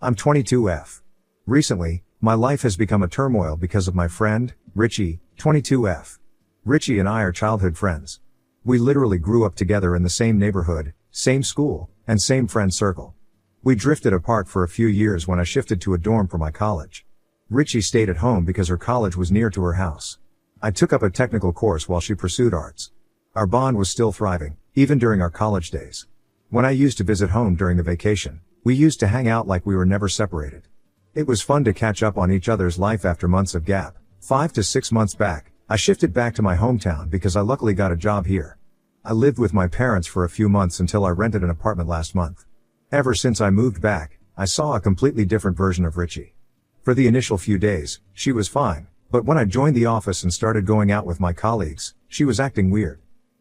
I'm 22F. Recently, my life has become a turmoil because of my friend, Richie, 22F. Richie and I are childhood friends. We literally grew up together in the same neighborhood, same school, and same friend circle. We drifted apart for a few years when I shifted to a dorm for my college. Richie stayed at home because her college was near to her house. I took up a technical course while she pursued arts. Our bond was still thriving, even during our college days. When I used to visit home during the vacation, we used to hang out like we were never separated. It was fun to catch up on each other's life after months of gap. 5 to 6 months back, I shifted back to my hometown because I luckily got a job here. I lived with my parents for a few months until I rented an apartment last month. Ever since I moved back, I saw a completely different version of Richie. For the initial few days, she was fine, but when I joined the office and started going out with my colleagues, she was acting weird.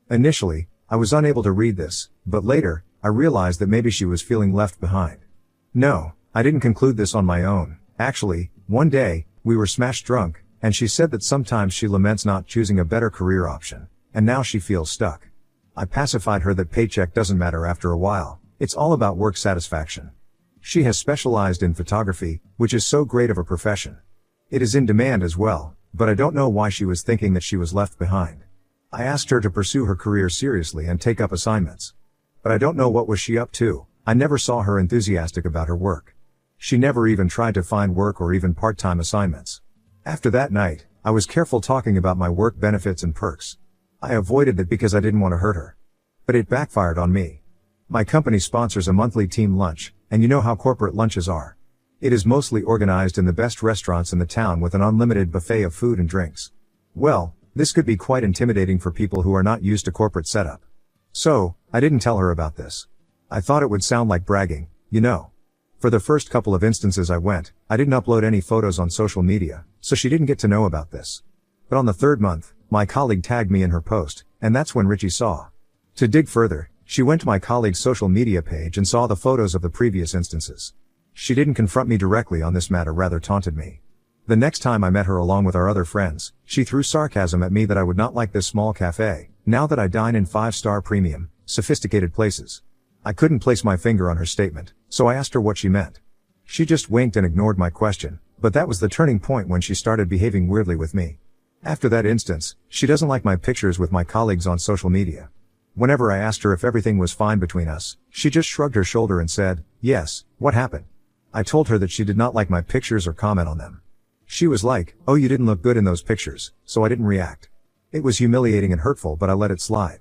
Initially, I was unable to read this, but later, I realized that maybe she was feeling left behind. No, I didn't conclude this on my own. Actually, one day, we were smashed drunk, and she said that sometimes she laments not choosing a better career option, and now she feels stuck. I pacified her that paycheck doesn't matter after a while, it's all about work satisfaction. She has specialized in photography, which is so great of a profession. It is in demand as well, but I don't know why she was thinking that she was left behind. I asked her to pursue her career seriously and take up assignments. But I don't know what was she up to. I never saw her enthusiastic about her work. She never even tried to find work or even part-time assignments. After that night, I was careful talking about my work benefits and perks. I avoided it because I didn't want to hurt her. But it backfired on me. My company sponsors a monthly team lunch, and you know how corporate lunches are. It is mostly organized in the best restaurants in the town with an unlimited buffet of food and drinks. Well, this could be quite intimidating for people who are not used to corporate setup. So, I didn't tell her about this. I thought it would sound like bragging, you know. For the first couple of instances I went, I didn't upload any photos on social media, so she didn't get to know about this. But on the third month, my colleague tagged me in her post, and that's when Richie saw. To dig further, she went to my colleague's social media page and saw the photos of the previous instances. She didn't confront me directly on this matter, rather taunted me. The next time I met her along with our other friends, she threw sarcasm at me that I would not like this small cafe, now that I dine in 5-star premium, sophisticated places. I couldn't place my finger on her statement, so I asked her what she meant. She just winked and ignored my question, but that was the turning point when she started behaving weirdly with me. After that instance, she doesn't like my pictures with my colleagues on social media. Whenever I asked her if everything was fine between us, she just shrugged her shoulder and said, "Yes, what happened?" I told her that she did not like my pictures or comment on them. She was like, "Oh, you didn't look good in those pictures," so I didn't react. It was humiliating and hurtful, but I let it slide.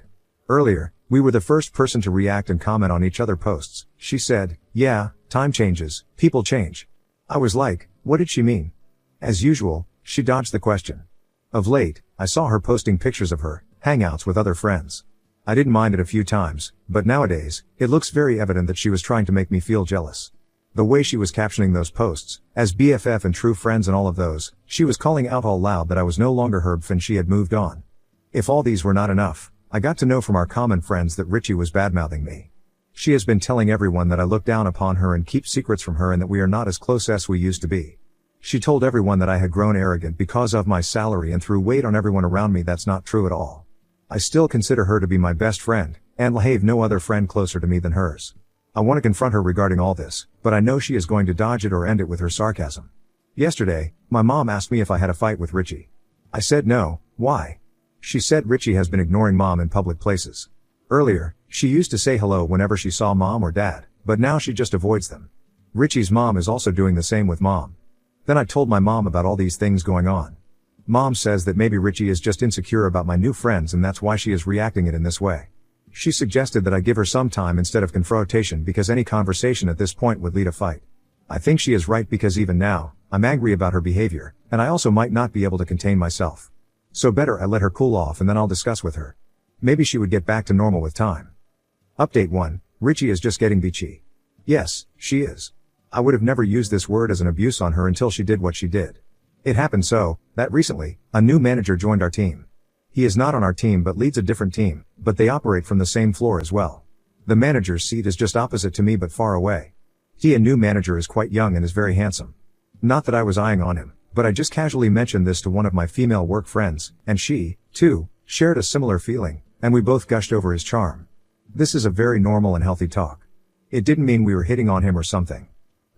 Earlier, we were the first person to react and comment on each other posts. She said, "Yeah, time changes, people change." I was like, what did she mean? As usual, she dodged the question. Of late, I saw her posting pictures of her hangouts with other friends. I didn't mind it a few times, but nowadays, it looks very evident that she was trying to make me feel jealous. The way she was captioning those posts, as BFF and true friends and all of those, she was calling out all loud that I was no longer her BF and she had moved on. If all these were not enough, I got to know from our common friends that Richie was badmouthing me. She has been telling everyone that I look down upon her and keep secrets from her and that we are not as close as we used to be. She told everyone that I had grown arrogant because of my salary and threw weight on everyone around me. That's not true at all. I still consider her to be my best friend, and have no other friend closer to me than hers. I want to confront her regarding all this, but I know she is going to dodge it or end it with her sarcasm. Yesterday, my mom asked me if I had a fight with Richie. I said no. Why? She said Richie has been ignoring mom in public places. Earlier, she used to say hello whenever she saw mom or dad, but now she just avoids them. Richie's mom is also doing the same with mom. Then I told my mom about all these things going on. Mom says that maybe Richie is just insecure about my new friends and that's why she is reacting it in this way. She suggested that I give her some time instead of confrontation because any conversation at this point would lead a fight. I think she is right because even now, I'm angry about her behavior, and I also might not be able to contain myself. So better I let her cool off and then I'll discuss with her. Maybe she would get back to normal with time. Update 1. Richie is just getting bitchy. Yes, she is. I would have never used this word as an abuse on her until she did what she did. It happened so, that recently, a new manager joined our team. He is not on our team but leads a different team, but they operate from the same floor as well. The manager's seat is just opposite to me but far away. The new manager is quite young and is very handsome. Not that I was eyeing on him, but I just casually mentioned this to one of my female work friends, and she, too, shared a similar feeling, and we both gushed over his charm. This is a very normal and healthy talk. It didn't mean we were hitting on him or something.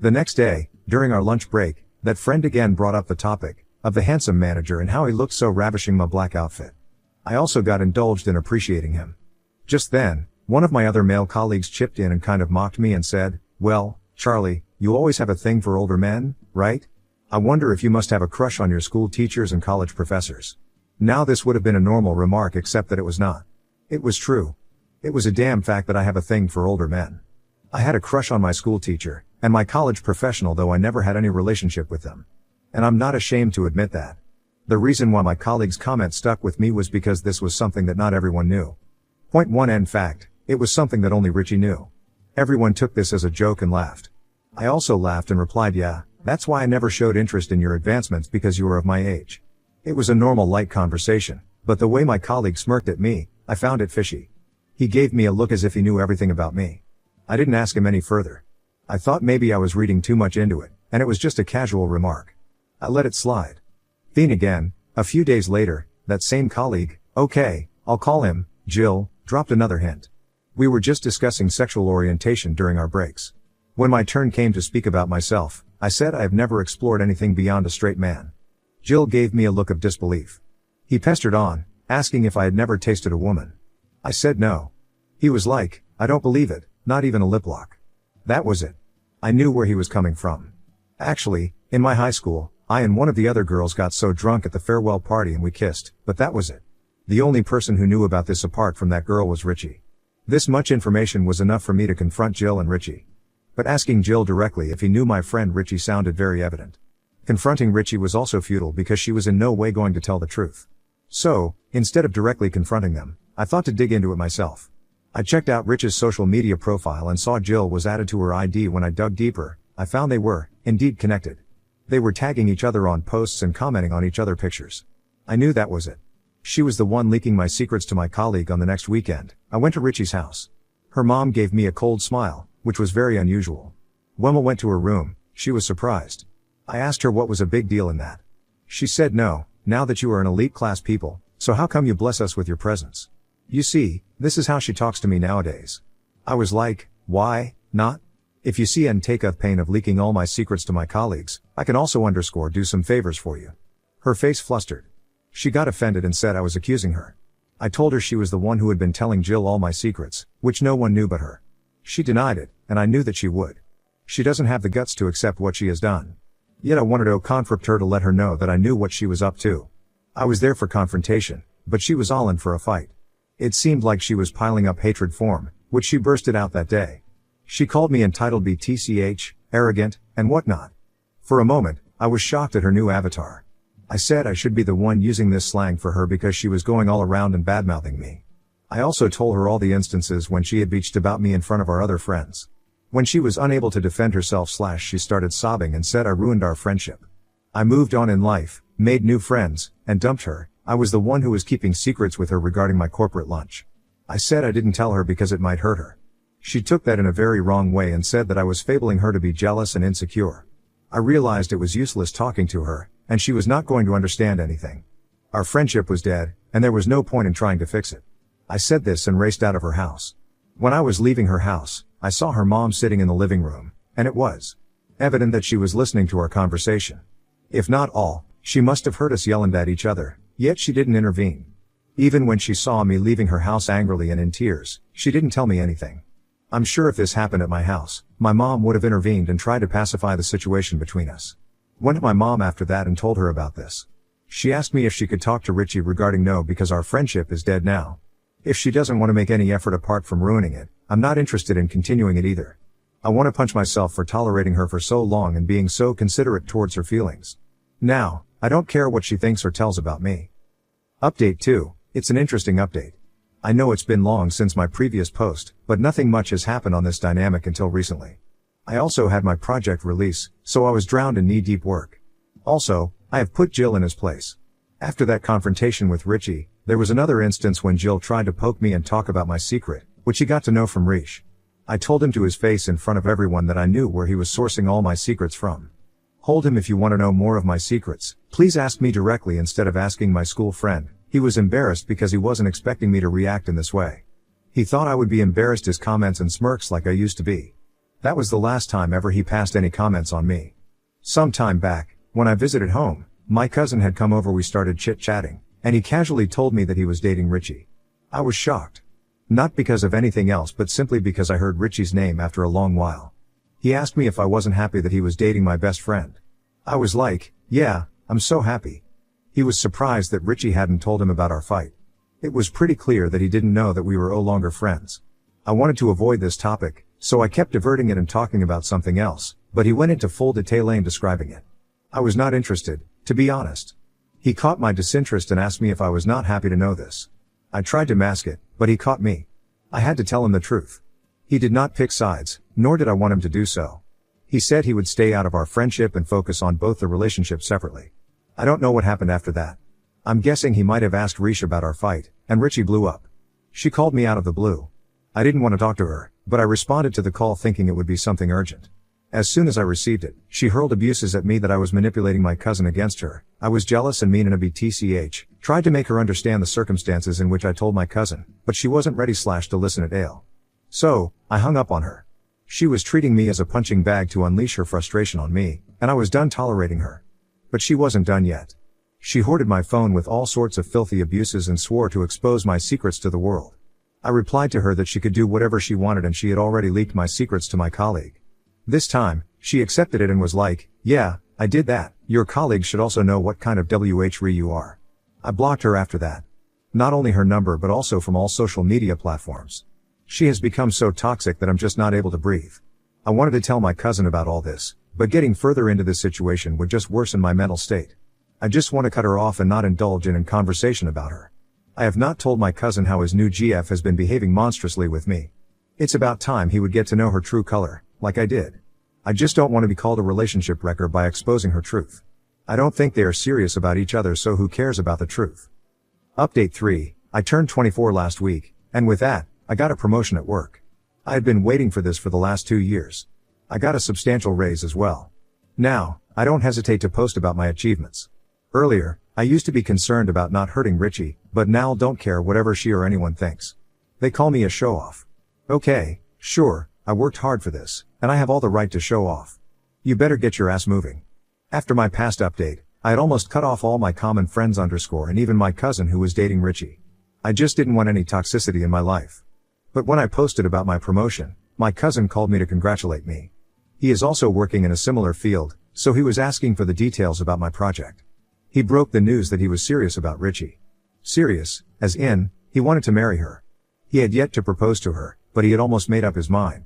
The next day, during our lunch break, that friend again brought up the topic of the handsome manager and how he looked so ravishing in my black outfit. I also got indulged in appreciating him. Just then, one of my other male colleagues chipped in and kind of mocked me and said, "Well, Charlie, you always have a thing for older men, right? I wonder if you must have a crush on your school teachers and college professors." Now this would have been a normal remark except that it was not. It was true. It was a damn fact that I have a thing for older men. I had a crush on my school teacher, and my college professional, though I never had any relationship with them. And I'm not ashamed to admit that. The reason why my colleague's comment stuck with me was because this was something that not everyone knew. Point one end fact, it was something that only Richie knew. Everyone took this as a joke and laughed. I also laughed and replied, "Yeah, that's why I never showed interest in your advancements, because you were of my age." It was a normal light conversation, but the way my colleague smirked at me, I found it fishy. He gave me a look as if he knew everything about me. I didn't ask him any further. I thought maybe I was reading too much into it, and it was just a casual remark. I let it slide. Then again, a few days later, that same colleague, okay, I'll call him Jill, dropped another hint. We were just discussing sexual orientation during our breaks. When my turn came to speak about myself, I said I have never explored anything beyond a straight man. Jill gave me a look of disbelief. He pestered on, asking if I had never tasted a woman. I said no. He was like, "I don't believe it, not even a lip lock." That was it. I knew where he was coming from. Actually, in my high school, I and one of the other girls got so drunk at the farewell party and we kissed, but that was it. The only person who knew about this apart from that girl was Richie. This much information was enough for me to confront Jill and Richie. But asking Jill directly if he knew my friend Richie sounded very evident. Confronting Richie was also futile because she was in no way going to tell the truth. So, instead of directly confronting them, I thought to dig into it myself. I checked out Rich's social media profile and saw Jill was added to her ID. When I dug deeper, I found they were, indeed, connected. They were tagging each other on posts and commenting on each other's pictures. I knew that was it. She was the one leaking my secrets to my colleague. On the next weekend, I went to Richie's house. Her mom gave me a cold smile, which was very unusual. When we went to her room, she was surprised. I asked her what was a big deal in that. She said, "No, now that you are an elite class people, so how come you bless us with your presence? You see, this is how she talks to me nowadays." I was like, "Why not? If you see and take up pain of leaking all my secrets to my colleagues, I can also do some favors for you." Her face flustered. She got offended and said I was accusing her. I told her she was the one who had been telling Jill all my secrets, which no one knew but her. She denied it, and I knew that she would. She doesn't have the guts to accept what she has done. Yet I wanted to confront her to let her know that I knew what she was up to. I was there for confrontation, but she was all in for a fight. It seemed like she was piling up hatred for me, which she bursted out that day. She called me entitled BTCH, arrogant, and whatnot. For a moment, I was shocked at her new avatar. I said I should be the one using this slang for her because she was going all around and badmouthing me. I also told her all the instances when she had bitched about me in front of our other friends. When she was unable to defend herself, she started sobbing and said I ruined our friendship. I moved on in life, made new friends, and dumped her. I was the one who was keeping secrets with her regarding my corporate lunch. I said I didn't tell her because it might hurt her. She took that in a very wrong way and said that I was fabling her to be jealous and insecure. I realized it was useless talking to her, and she was not going to understand anything. Our friendship was dead, and there was no point in trying to fix it. I said this and raced out of her house. When I was leaving her house, I saw her mom sitting in the living room, and it was evident that she was listening to our conversation. If not all, she must have heard us yelling at each other, yet she didn't intervene. Even when she saw me leaving her house angrily and in tears, she didn't tell me anything. I'm sure if this happened at my house, my mom would have intervened and tried to pacify the situation between us. Went to my mom after that and told her about this. She asked me if she could talk to Richie regarding no, because our friendship is dead now. If she doesn't want to make any effort apart from ruining it, I'm not interested in continuing it either. I want to punch myself for tolerating her for so long and being so considerate towards her feelings. Now, I don't care what she thinks or tells about me. Update 2. It's an interesting update. I know it's been long since my previous post, but nothing much has happened on this dynamic until recently. I also had my project release, so I was drowned in knee-deep work. Also, I have put Jill in his place. After that confrontation with Richie, there was another instance when Jill tried to poke me and talk about my secret, which he got to know from Rish. I told him to his face in front of everyone that I knew where he was sourcing all my secrets from. Hold him if you want to know more of my secrets, please ask me directly instead of asking my school friend. He was embarrassed because he wasn't expecting me to react in this way. He thought I would be embarrassed his comments and smirks like I used to be. That was the last time ever he passed any comments on me. Some time back, when I visited home, my cousin had come over, we started chit-chatting, and he casually told me that he was dating Richie. I was shocked. Not because of anything else but simply because I heard Richie's name after a long while. He asked me if I wasn't happy that he was dating my best friend. I was like, yeah, I'm so happy. He was surprised that Richie hadn't told him about our fight. It was pretty clear that he didn't know that we were no longer friends. I wanted to avoid this topic, so I kept diverting it and talking about something else, but he went into full detail in describing it. I was not interested, to be honest. He caught my disinterest and asked me if I was not happy to know this. I tried to mask it, but he caught me. I had to tell him the truth. He did not pick sides, nor did I want him to do so. He said he would stay out of our friendship and focus on both the relationship separately. I don't know what happened after that. I'm guessing he might have asked Rish about our fight, and Richie blew up. She called me out of the blue. I didn't want to talk to her, but I responded to the call thinking it would be something urgent. As soon as I received it, she hurled abuses at me that I was manipulating my cousin against her. I was jealous and mean and a BTCH, tried to make her understand the circumstances in which I told my cousin, but she wasn't ready to listen at all. So, I hung up on her. She was treating me as a punching bag to unleash her frustration on me, and I was done tolerating her. But she wasn't done yet. She hoarded my phone with all sorts of filthy abuses and swore to expose my secrets to the world. I replied to her that she could do whatever she wanted and she had already leaked my secrets to my colleague. This time, she accepted it and was like, yeah, I did that. Your colleague should also know what kind of WHRE you are. I blocked her after that. Not only her number but also from all social media platforms. She has become so toxic that I'm just not able to breathe. I wanted to tell my cousin about all this, but getting further into this situation would just worsen my mental state. I just want to cut her off and not indulge in conversation about her. I have not told my cousin how his new GF has been behaving monstrously with me. It's about time he would get to know her true color, like I did. I just don't want to be called a relationship wrecker by exposing her truth. I don't think they are serious about each other, so who cares about the truth? Update 3, I turned 24 last week, and with that, I got a promotion at work. I had been waiting for this for the last 2 years. I got a substantial raise as well. Now, I don't hesitate to post about my achievements. Earlier, I used to be concerned about not hurting Richie, but now don't care whatever she or anyone thinks. They call me a show-off. Okay, sure, I worked hard for this, and I have all the right to show off. You better get your ass moving. After my past update, I had almost cut off all my common friends _ and even my cousin who was dating Richie. I just didn't want any toxicity in my life. But when I posted about my promotion, my cousin called me to congratulate me. He is also working in a similar field, so he was asking for the details about my project. He broke the news that he was serious about Richie. Serious, as in, he wanted to marry her. He had yet to propose to her, but he had almost made up his mind.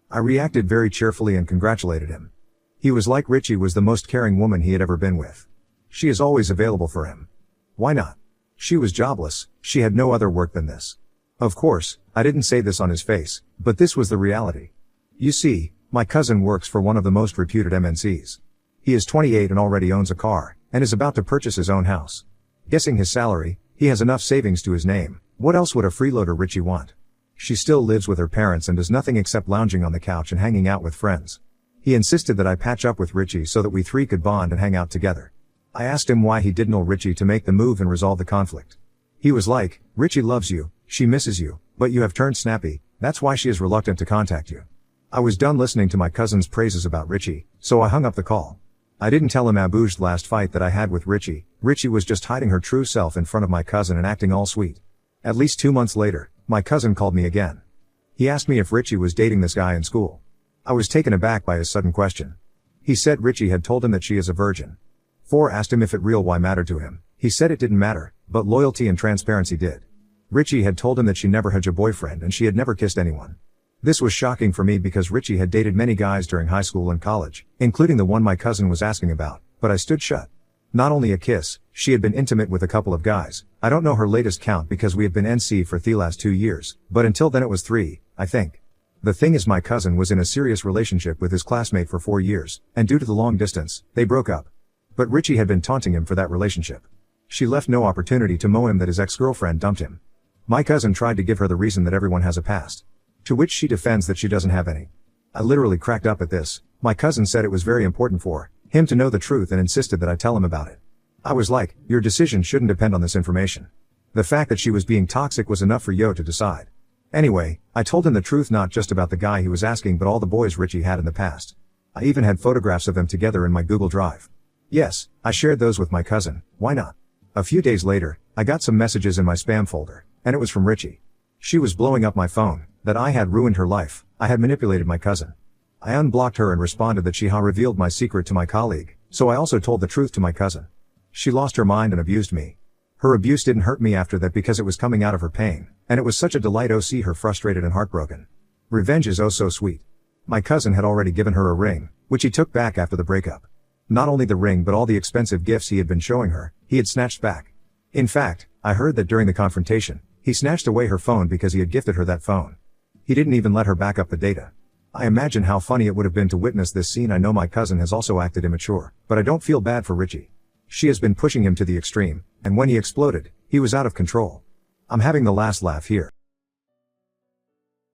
I reacted very cheerfully and congratulated him. He was like Richie was the most caring woman he had ever been with. She is always available for him. Why not? She was jobless, she had no other work than this. Of course, I didn't say this on his face, but this was the reality. You see, my cousin works for one of the most reputed MNCs. He is 28 and already owns a car, and is about to purchase his own house. Guessing his salary, he has enough savings to his name. What else would a freeloader Richie want? She still lives with her parents and does nothing except lounging on the couch and hanging out with friends. He insisted that I patch up with Richie so that we three could bond and hang out together. I asked him why he didn't know Richie to make the move and resolve the conflict. He was like, Richie loves you, she misses you, but you have turned snappy, that's why she is reluctant to contact you. I was done listening to my cousin's praises about Richie, so I hung up the call. I didn't tell him Abu's last fight that I had with Richie. Richie was just hiding her true self in front of my cousin and acting all sweet. At least 2 months later, my cousin called me again. He asked me if Richie was dating this guy in school. I was taken aback by his sudden question. He said Richie had told him that she is a virgin. 4 asked him if it real why mattered to him. He said it didn't matter, but loyalty and transparency did. Richie had told him that she never had a boyfriend and she had never kissed anyone. This was shocking for me because Richie had dated many guys during high school and college, including the one my cousin was asking about, but I stood shut. Not only a kiss, she had been intimate with a couple of guys. I don't know her latest count because we have been NC for the last 2 years, but until then it was 3, I think. The thing is my cousin was in a serious relationship with his classmate for 4 years, and due to the long distance, they broke up. But Richie had been taunting him for that relationship. She left no opportunity to mow him that his ex-girlfriend dumped him. My cousin tried to give her the reason that everyone has a past. To which she defends that she doesn't have any. I literally cracked up at this. My cousin said it was very important for him to know the truth and insisted that I tell him about it. I was like, your decision shouldn't depend on this information. The fact that she was being toxic was enough for Yo to decide. Anyway, I told him the truth, not just about the guy he was asking but all the boys Richie had in the past. I even had photographs of them together in my Google Drive. Yes, I shared those with my cousin, why not? A few days later, I got some messages in my spam folder, and it was from Richie. She was blowing up my phone, that I had ruined her life, I had manipulated my cousin. I unblocked her and responded that she had revealed my secret to my colleague, so I also told the truth to my cousin. She lost her mind and abused me. Her abuse didn't hurt me after that because it was coming out of her pain, and it was such a delight to see her frustrated and heartbroken. Revenge is oh so sweet. My cousin had already given her a ring, which he took back after the breakup. Not only the ring but all the expensive gifts he had been showing her, he had snatched back. In fact, I heard that during the confrontation, he snatched away her phone because he had gifted her that phone. He didn't even let her back up the data. I imagine how funny it would have been to witness this scene. I know my cousin has also acted immature, but I don't feel bad for Richie. She has been pushing him to the extreme, and when he exploded, he was out of control. I'm having the last laugh here.